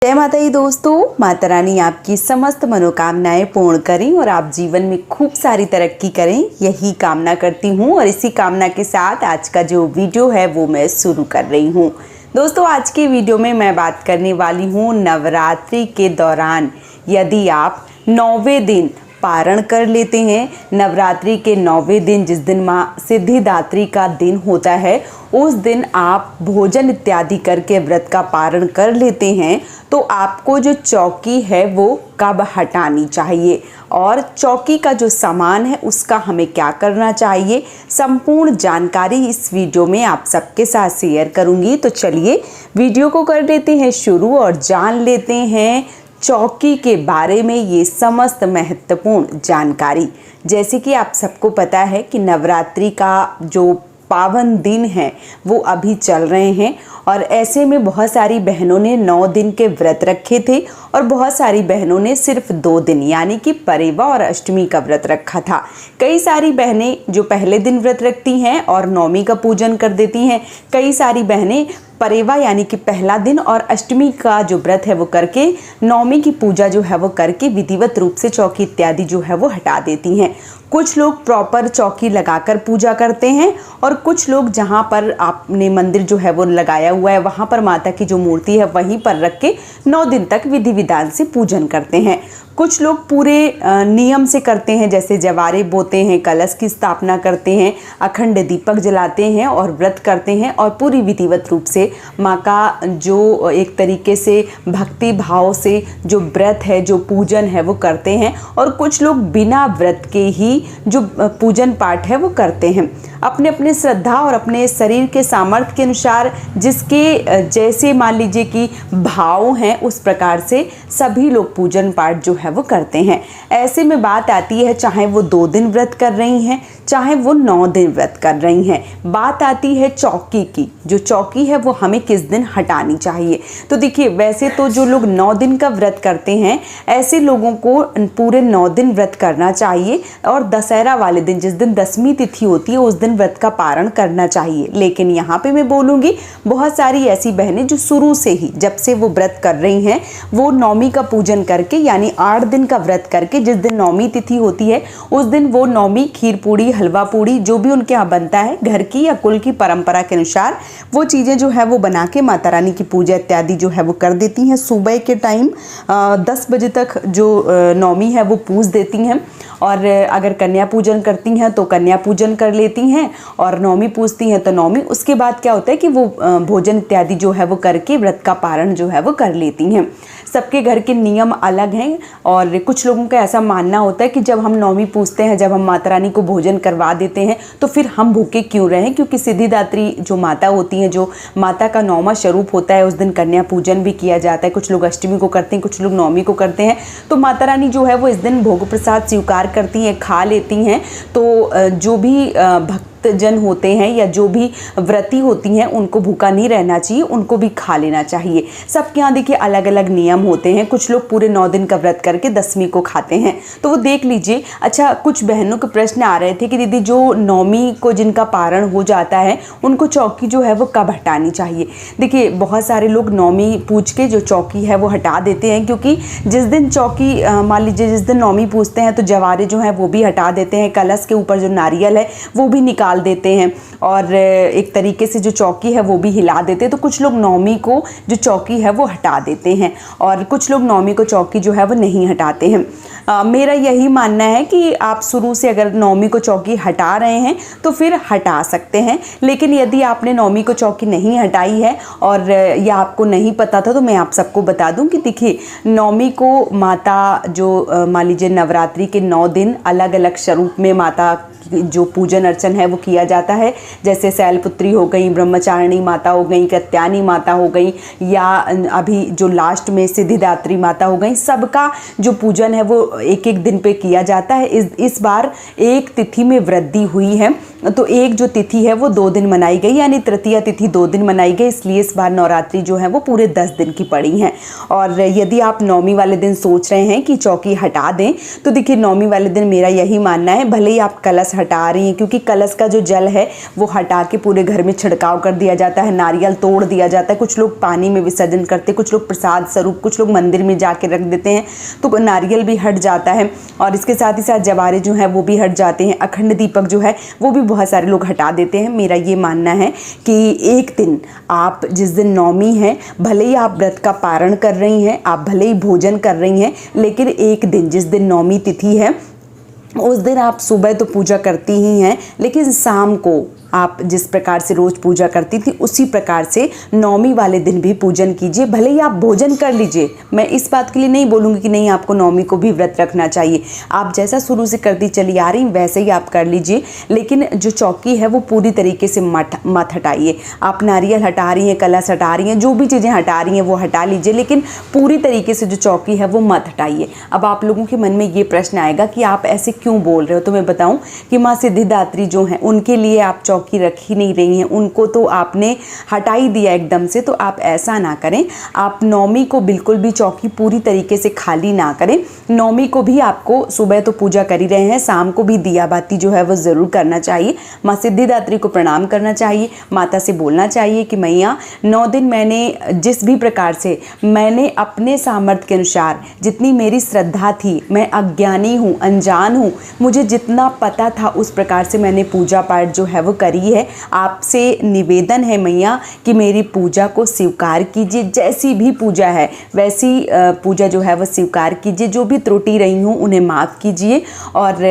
जय माता दी दोस्तों। माता रानी आपकी समस्त मनोकामनाएं पूर्ण करें और आप जीवन में खूब सारी तरक्की करें, यही कामना करती हूँ। और इसी कामना के साथ आज का जो वीडियो है वो मैं शुरू कर रही हूँ। दोस्तों, आज के वीडियो में मैं बात करने वाली हूँ नवरात्रि के दौरान यदि आप 9वें दिन पारण कर लेते हैं, नवरात्रि के 9वें दिन जिस दिन माँ सिद्धिदात्री का दिन होता है उस दिन आप भोजन इत्यादि करके व्रत का पारण कर लेते हैं, तो आपको जो चौकी है वो कब हटानी चाहिए और चौकी का जो सामान है उसका हमें क्या करना चाहिए, संपूर्ण जानकारी इस वीडियो में आप सबके साथ शेयर करूंगी। तो चलिए वीडियो को कर लेते हैं शुरू और जान लेते हैं चौकी के बारे में ये समस्त महत्वपूर्ण जानकारी। जैसे कि आप सबको पता है कि नवरात्रि का जो पावन दिन है वो अभी चल रहे हैं और ऐसे में बहुत सारी बहनों ने 9 दिन के व्रत रखे थे और बहुत सारी बहनों ने सिर्फ 2 दिन यानी कि परेवा और अष्टमी का व्रत रखा था। कई सारी बहनें जो पहले दिन व्रत रखती हैं और नौमी का पूजन कर देती हैं, कई सारी बहनें परेवा यानी कि पहला दिन और अष्टमी का जो व्रत है वो करके नौमी की पूजा जो है वो करके विधिवत रूप से चौकी इत्यादि जो है वो हटा देती हैं। कुछ लोग प्रॉपर चौकी लगाकर पूजा करते हैं और कुछ लोग जहाँ पर आपने मंदिर जो है वो लगाया हुआ है वहाँ पर माता की जो मूर्ति है वहीं पर रख के 9 दिन तक विधि विधान से पूजन करते हैं। कुछ लोग पूरे नियम से करते हैं, जैसे जवारे बोते हैं, कलश की स्थापना करते हैं, अखंड दीपक जलाते हैं और व्रत करते हैं और पूरी विधिवत रूप से माँ का जो एक तरीके से भक्ति भाव से जो व्रत है, जो पूजन है वो करते हैं। और कुछ लोग बिना व्रत के ही जो पूजन पाठ है वो करते हैं, अपने अपने श्रद्धा और अपने शरीर के सामर्थ्य के अनुसार जिसके जैसे मान लीजिए कि भाव हैं उस प्रकार से सभी लोग पूजन पाठ जो है वो करते हैं। ऐसे में बात आती है चाहे वो 2 दिन व्रत कर रही हैं चाहे वो 9 दिन व्रत कर रही हैं, बात आती है चौकी की। जो चौकी है वो हमें किस दिन हटानी चाहिए। तो देखिए, वैसे तो जो लोग 9 दिन का व्रत करते हैं ऐसे लोगों को पूरे 9 दिन व्रत करना चाहिए और दशहरा वाले दिन जिस दिन 10वीं तिथि होती है उस दिन व्रत का पारण करना चाहिए। लेकिन यहाँ पे मैं बोलूँगी बहुत सारी ऐसी बहनें जो शुरू से ही जब से वो व्रत कर रही हैं वो नौमी का पूजन करके यानी 8 दिन का व्रत करके जिस दिन 9वीं तिथि होती है उस दिन वो नौमी खीर पूड़ी, हलवा पूड़ी जो भी उनके यहाँ बनता है घर की या कुल की परंपरा के अनुसार वो चीज़ें जो है वो बना के माता रानी की पूजा इत्यादि जो है वो कर देती हैं। सुबह के टाइम 10 बजे तक जो नौमी है वो पूज देती हैं और अगर कन्या पूजन करती हैं तो कन्या पूजन कर लेती हैं और नौमी पूजती हैं तो नौमी। उसके बाद क्या होता है कि वो भोजन इत्यादि जो है वो करके व्रत का पारण जो है वो कर लेती हैं। सबके घर के नियम अलग हैं और कुछ लोगों का ऐसा मानना होता है कि जब हम नौमी पूजते हैं, जब हम माता रानी को भोजन करवा देते हैं तो फिर हम भूखे क्यों रहें, क्योंकि सिद्धिदात्री जो माता होती हैं, जो माता का 9वां स्वरूप होता है, उस दिन कन्या पूजन भी किया जाता है। कुछ लोग अष्टमी को करते हैं, कुछ लोग नौमी को करते हैं। तो माता रानी जो है वो इस दिन भोग प्रसाद स्वीकार करती हैं, खा लेती हैं। तो जो भी भक्त जन होते हैं या जो भी व्रती होती हैं उनको भूखा नहीं रहना चाहिए, उनको भी खा लेना चाहिए। सबके यहाँ देखिए अलग अलग नियम होते हैं। कुछ लोग पूरे 9 दिन का व्रत करके 10वीं को खाते हैं, तो वो देख लीजिए। अच्छा, कुछ बहनों के प्रश्न आ रहे थे कि दीदी जो 9वीं को जिनका पारण हो जाता है उनको चौकी जो है वो कब हटानी चाहिए। देखिए, बहुत सारे लोग 9वीं पूज के जो चौकी है वो हटा देते हैं, क्योंकि जिस दिन चौकी मान लीजिए जिस दिन 9वीं पूजते हैं तो जवारे जो हैं वो भी हटा देते हैं, कलश के ऊपर जो नारियल है वो भी निकाल देते हैं और एक तरीके से जो चौकी है वो भी हिला देते हैं। तो कुछ लोग 9वीं को जो चौकी है वो हटा देते हैं और कुछ लोग 9वीं को चौकी जो है वो नहीं हटाते हैं। मेरा यही मानना है कि आप शुरू से अगर 9वीं को चौकी हटा रहे हैं तो फिर हटा सकते हैं, लेकिन यदि आपने 9वीं को चौकी नहीं हटाई है और या आपको नहीं पता था तो मैं आप सबको बता दूं कि देखिए 9वीं को माता जो मान लीजिए नवरात्रि के 9 दिन अलग अलग स्वरूप में माता जो पूजन अर्चन है वो किया जाता है। जैसे शैलपुत्री हो गई, ब्रह्मचारिणी माता हो गई, कत्यानी माता हो गई या अभी जो लास्ट में सिद्धिदात्री माता हो गई, सबका जो पूजन है वो एक एक दिन पे किया जाता है। इस बार एक तिथि में वृद्धि हुई है तो एक जो तिथि है वो 2 दिन मनाई गई, यानी तृतीया तिथि 2 दिन मनाई गई, इसलिए इस बार नवरात्रि जो है वो पूरे 10 दिन की पड़ी हैं। और यदि आप 9वीं वाले दिन सोच रहे हैं कि चौकी हटा दें तो देखिए 9वीं वाले दिन मेरा यही मानना है, भले ही आप कलश हटा रही हैं, क्योंकि कलश का जो जल है वो हटा के पूरे घर में छिड़काव कर दिया जाता है, नारियल तोड़ दिया जाता है, कुछ लोग पानी में विसर्जन करते हैं, कुछ लोग प्रसाद स्वरूप, कुछ लोग मंदिर में जाके रख देते हैं, तो नारियल भी हट जाता है। और इसके साथ ही साथ जवारे जो है वो भी हट जाते हैं, अखंड दीपक जो है वो भी बहुत सारे लोग हटा देते हैं। मेरा ये मानना है कि एक दिन आप जिस दिन नवमी है, भले ही आप व्रत का पारण कर रही हैं, आप भले ही भोजन कर रही हैं, लेकिन एक दिन जिस दिन नवमी तिथि है उस दिन आप सुबह तो पूजा करती ही हैं, लेकिन शाम को आप जिस प्रकार से रोज़ पूजा करती थी उसी प्रकार से नवमी वाले दिन भी पूजन कीजिए। भले ही आप भोजन कर लीजिए, मैं इस बात के लिए नहीं बोलूँगी कि नहीं आपको नवमी को भी व्रत रखना चाहिए, आप जैसा शुरू से करती चली आ रही वैसे ही आप कर लीजिए, लेकिन जो चौकी है वो पूरी तरीके से मत हटाइए। आप नारियल हटा रही हैं, कलश हटा रही हैं, जो भी चीज़ें हटा रही हैं वो हटा लीजिए, लेकिन पूरी तरीके से जो चौकी है वो मत हटाइए। अब आप लोगों के मन में ये प्रश्न आएगा कि आप ऐसे क्यों बोल रहे हो, तो मैं बताऊँ कि माँ सिद्धिदात्री जो हैं उनके लिए आप चौकी रख ही नहीं रही हैं, उनको तो आपने हटा ही दिया एकदम से। तो आप ऐसा ना करें, आप नवमी को बिल्कुल भी चौकी पूरी तरीके से खाली ना करें। नवमी को भी आपको सुबह तो पूजा कर ही रहे हैं, शाम को भी दिया बाती जो है वो ज़रूर करना चाहिए, माँ सिद्धिदात्री को प्रणाम करना चाहिए, माता से बोलना चाहिए कि मैया 9 दिन मैंने जिस भी प्रकार से मैंने अपने सामर्थ्य के अनुसार, जितनी मेरी श्रद्धा थी, मैं अज्ञानी हूँ, अनजान हूँ, मुझे जितना पता था उस प्रकार से मैंने पूजा पाठ जो है वो करी है। आपसे निवेदन है मैया कि मेरी पूजा को स्वीकार कीजिए, जैसी भी पूजा है वैसी पूजा जो है वो स्वीकार कीजिए, जो भी त्रुटि रही हूँ उन्हें माफ़ कीजिए। और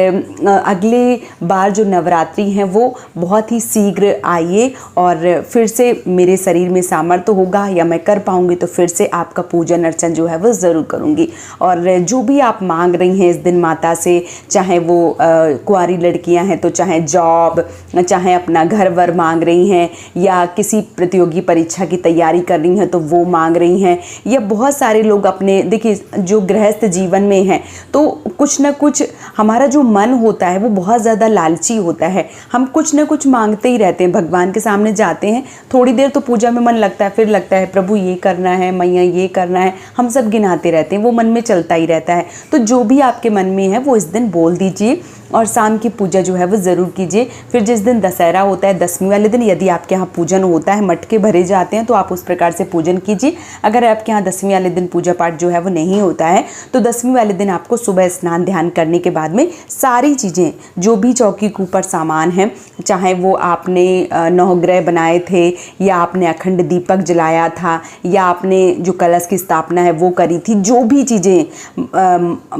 अगले बार जो नवरात्रि हैं वो बहुत ही शीघ्र आइए, और फिर से मेरे शरीर में सामर्थ्य होगा या मैं कर पाऊँगी तो फिर से आपका पूजन अर्चन जो है वो ज़रूर करूँगी। और जो भी आप मांग रही हैं इस दिन माता से, चाहे वो कुंवारी लड़कियां हैं तो चाहे जॉब, चाहे अपना घर वर मांग रही हैं, या किसी प्रतियोगी परीक्षा की तैयारी कर रही हैं तो वो मांग रही हैं, या बहुत सारे लोग अपने, देखिए जो गृहस्थ जीवन में हैं तो कुछ ना कुछ हमारा जो मन होता है वो बहुत ज़्यादा लालची होता है, हम कुछ ना कुछ मांगते ही रहते हैं। भगवान के सामने जाते हैं, थोड़ी देर तो पूजा में मन लगता है, फिर लगता है प्रभु ये करना है, मैया ये करना है, हम सब गिनाते रहते हैं, वो मन में चलता ही रहता है। तो जो भी आपके मन में है वो इस दिन बोल दीजिए और शाम की पूजा जो है वो ज़रूर कीजिए। फिर जिस दिन दशहरा होता है, दसवीं वाले दिन यदि आपके यहाँ पूजन होता है, मटके भरे जाते हैं, तो आप उस प्रकार से पूजन कीजिए। अगर आपके यहाँ दसवीं वाले दिन पूजा पाठ जो है वो नहीं होता है तो दसवीं वाले दिन आपको सुबह स्नान ध्यान करने के बाद में सारी चीज़ें, जो भी चौकी के ऊपर सामान है, चाहे वो आपने नवग्रह बनाए थे, या आपने अखंड दीपक जलाया था, या आपने जो कलश की स्थापना है वो करी थी, जो भी चीज़ें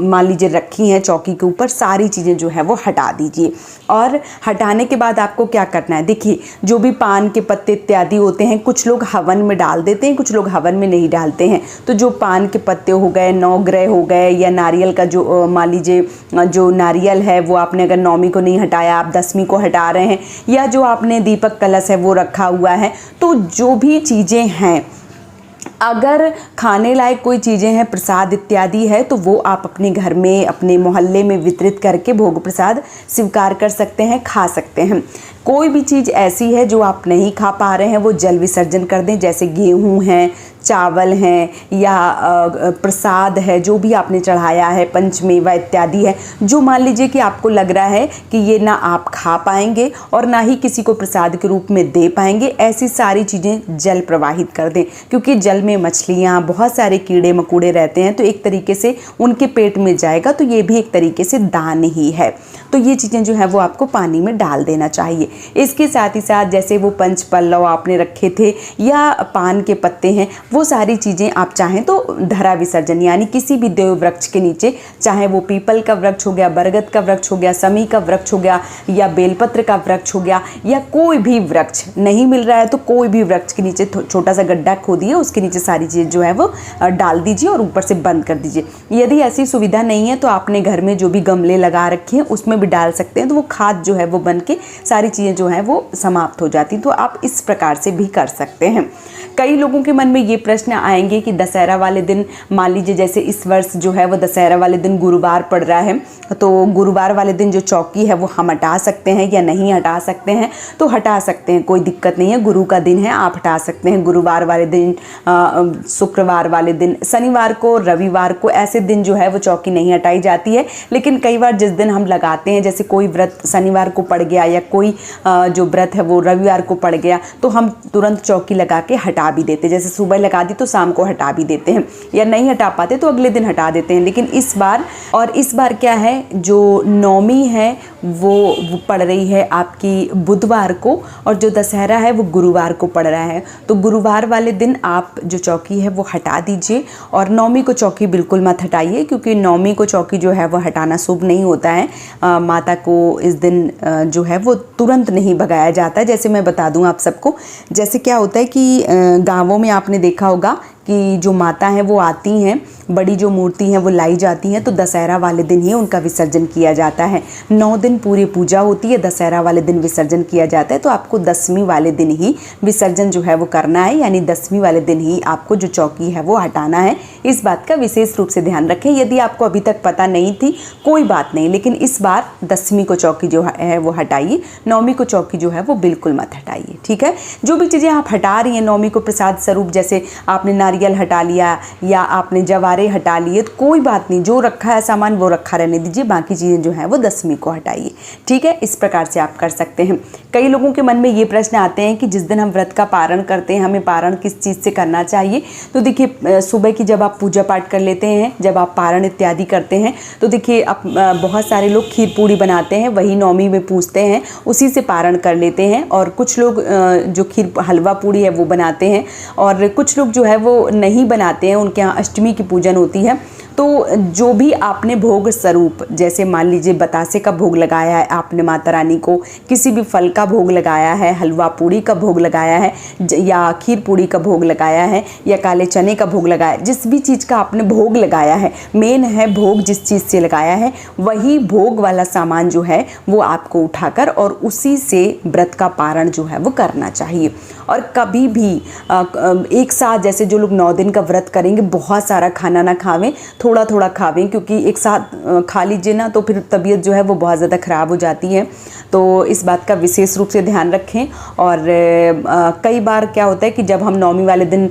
मान लीजिए रखी हैं चौकी के ऊपर, सारी चीज़ें जो है वो हटा दीजिए। और हटाने के बाद आपको क्या करना है, देखिए जो भी पान के पत्ते इत्यादि होते हैं, कुछ लोग हवन में डाल देते हैं, कुछ लोग हवन में नहीं डालते हैं। तो जो पान के पत्ते हो गए, नवग्रह हो गए, या नारियल का जो मान लीजिए जो नारियल है वो आपने अगर नवमी को नहीं हटाया, आप दसवीं को हटा रहे हैं, या जो आपने दीपक कलश है वो रखा हुआ है, तो जो भी चीज़ें हैं, अगर खाने लायक कोई चीज़ें हैं, प्रसाद इत्यादि है, तो वो आप अपने घर में, अपने मोहल्ले में वितरित करके भोग प्रसाद स्वीकार कर सकते हैं, खा सकते हैं। कोई भी चीज़ ऐसी है जो आप नहीं खा पा रहे हैं वो जल विसर्जन कर दें, जैसे गेहूँ हैं, चावल हैं, या प्रसाद है जो भी आपने चढ़ाया है, पंचमेवा इत्यादि है, जो मान लीजिए कि आपको लग रहा है कि ये ना आप खा पाएंगे और ना ही किसी को प्रसाद के रूप में दे पाएंगे, ऐसी सारी चीज़ें जल प्रवाहित कर दें। क्योंकि जल में मछलियाँ, बहुत सारे कीड़े मकोड़े रहते हैं, तो एक तरीके से उनके पेट में जाएगा, तो ये भी एक तरीके से दान ही है। तो ये चीज़ें जो है वो आपको पानी में डाल देना चाहिए। इसके साथ ही साथ जैसे वो पंच पल्लव आपने रखे थे या पान के पत्ते हैं, वो सारी चीज़ें आप चाहें तो धरा विसर्जन, यानी किसी भी देव वृक्ष के नीचे, चाहे वो पीपल का वृक्ष हो गया, बरगद का वृक्ष हो गया, समी का वृक्ष हो गया, या बेलपत्र का वृक्ष हो गया, या कोई भी वृक्ष नहीं मिल रहा है तो कोई भी वृक्ष के नीचे छोटा सा गड्ढा खोदिए, उसके नीचे सारी चीज़ जो है वो डाल दीजिए और ऊपर से बंद कर दीजिए। यदि ऐसी सुविधा नहीं है तो आपने घर में जो भी गमले लगा रखे हैं उसमें भी डाल सकते हैं, तो वो खाद जो है वो बन के सारी चीज़ें जो है वो समाप्त हो जाती, तो आप इस प्रकार से भी कर सकते हैं। कई लोगों के मन में ये प्रश्न आएंगे कि दशहरा वाले दिन, मान लीजिए जैसे इस वर्ष जो है वो दशहरा वाले दिन गुरुवार पड़ रहा है, तो गुरुवार वाले दिन जो चौकी है वो हम हटा सकते हैं या नहीं हटा सकते हैं? तो हटा सकते हैं, कोई दिक्कत नहीं है। गुरु का दिन है, आप हटा सकते हैं। गुरुवार वाले दिन, शुक्रवार वाले दिन, शनिवार को, रविवार को, ऐसे दिन जो है वो चौकी नहीं हटाई जाती है। लेकिन कई बार जिस दिन हम लगाते हैं, जैसे कोई व्रत शनिवार को पड़ गया या कोई जो व्रत है वो रविवार को पड़ गया, तो हम तुरंत चौकी लगा के हटा भी देते हैं। जैसे सुबह लगा दी तो शाम को हटा भी देते हैं, या नहीं हटा पाते तो अगले दिन हटा देते हैं। लेकिन इस बार क्या है, जो नौमी है वो पड़ रही है आपकी बुधवार को, और जो दशहरा है वो गुरुवार को पड़ रहा है। तो गुरुवार वाले दिन आप जो चौकी है वो हटा दीजिए, और नौमी को चौकी बिल्कुल मत हटाइए, क्योंकि नौमी को चौकी जो है वो हटाना शुभ नहीं होता है। माता को इस दिन जो है वो तुरंत नहीं भगाया जाता है। जैसे मैं बता दूं आप सबको, जैसे क्या होता है कि गाँवों में आपने देखा होगा कि जो माता हैं वो आती हैं, बड़ी जो मूर्ति हैं वो लाई जाती हैं, तो दशहरा वाले दिन ही उनका विसर्जन किया जाता है। 9 दिन पूरी पूजा होती है, दशहरा वाले दिन विसर्जन किया जाता है। तो आपको 10वीं वाले दिन ही विसर्जन जो है वो करना है, यानी 10वीं वाले दिन ही आपको जो चौकी है वो हटाना है। इस बात का विशेष रूप से ध्यान रखें। यदि आपको अभी तक पता नहीं थी कोई बात नहीं, लेकिन इस बार 10वीं को चौकी जो है वो हटाइए, 9वीं को चौकी जो है वो बिल्कुल मत हटाइए। ठीक है, जो भी चीज़ें आप हटा रही हैं नौमी को प्रसाद स्वरूप, जैसे आपने नारियल हटा लिया या आपने जवारे हटा लिए, तो कोई बात नहीं, जो रखा है सामान वो रखा रहने दीजिए, बाकी चीज़ें जो है वो 10वीं को हटाइए। ठीक है, इस प्रकार से आप कर सकते हैं। कई लोगों के मन में ये प्रश्न आते हैं कि जिस दिन हम व्रत का पारण करते हैं, हमें पारण किस चीज़ से करना चाहिए? तो देखिए, सुबह की जब आप पूजा पाठ कर लेते हैं, जब आप पारण इत्यादि करते हैं, तो देखिए बहुत सारे लोग खीर पूड़ी बनाते हैं, वही नौमी में पूजते हैं, उसी से पारण कर लेते हैं। और कुछ लोग जो खीर हलवा पूड़ी है वो बनाते हैं, और कुछ लोग जो है वो नहीं बनाते हैं, उनके यहाँ अष्टमी की पूजन होती है। तो जो भी आपने भोग स्वरूप, जैसे मान लीजिए बतासे का भोग लगाया है आपने माता रानी को, किसी भी फल का भोग लगाया है, हलवा पूड़ी का भोग लगाया है, या खीर पूड़ी का भोग लगाया है, या काले चने का भोग लगाया है, जिस भी चीज़ का आपने भोग लगाया है, मेन है भोग जिस चीज़ से लगाया है, वही भोग वाला सामान जो है वो आपको उठाकर और उसी से व्रत का पारण जो है वो करना चाहिए। और कभी भी एक साथ, जैसे जो लोग 9 दिन का व्रत करेंगे, बहुत सारा खाना ना खावें, थोड़ा थोड़ा खावें, क्योंकि एक साथ खा लीजिए ना तो फिर तबीयत जो है वो बहुत ज़्यादा ख़राब हो जाती है। तो इस बात का विशेष रूप से ध्यान रखें। और कई बार क्या होता है कि जब हम 9वीं वाले दिन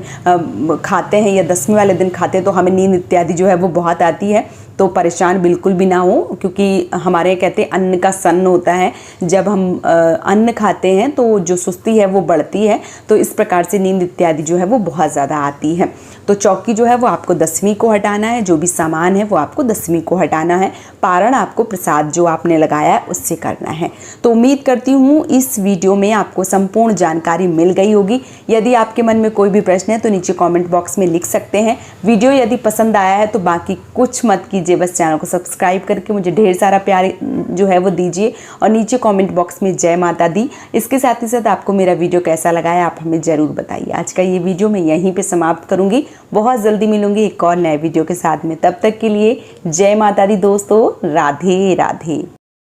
खाते हैं या 10वीं वाले दिन खाते हैं, तो हमें नींद इत्यादि जो है वो बहुत आती है। तो परेशान बिल्कुल भी ना हो, क्योंकि हमारे कहते हैं अन्न का सन्न होता है। जब हम अन्न खाते हैं तो जो सुस्ती है वो बढ़ती है, तो इस प्रकार से नींद इत्यादि जो है वो बहुत ज़्यादा आती है। तो चौकी जो है वो आपको 10वीं को हटाना है, जो भी सामान है वो आपको 10वीं को हटाना है। पारण आपको प्रसाद जो आपने लगाया है उससे करना है। तो उम्मीद करती हूँ इस वीडियो में आपको संपूर्ण जानकारी मिल गई होगी। यदि आपके मन में कोई भी प्रश्न है तो नीचे कमेंट बॉक्स में लिख सकते हैं। वीडियो यदि पसंद आया है तो बाकी कुछ मत कीजिए, बस चैनल को सब्सक्राइब करके मुझे ढेर सारा प्यार जो है वो दीजिए, और नीचे कमेंट बॉक्स में जय माता दी। इसके साथ ही साथ आपको मेरा वीडियो कैसा लगा है आप हमें ज़रूर बताइए। आज का ये वीडियो मैं यहीं पे समाप्त करूँगी। बहुत जल्दी मिलूंगी एक और नए वीडियो के साथ में। तब तक के लिए जय माता दी दोस्तों, राधे राधे।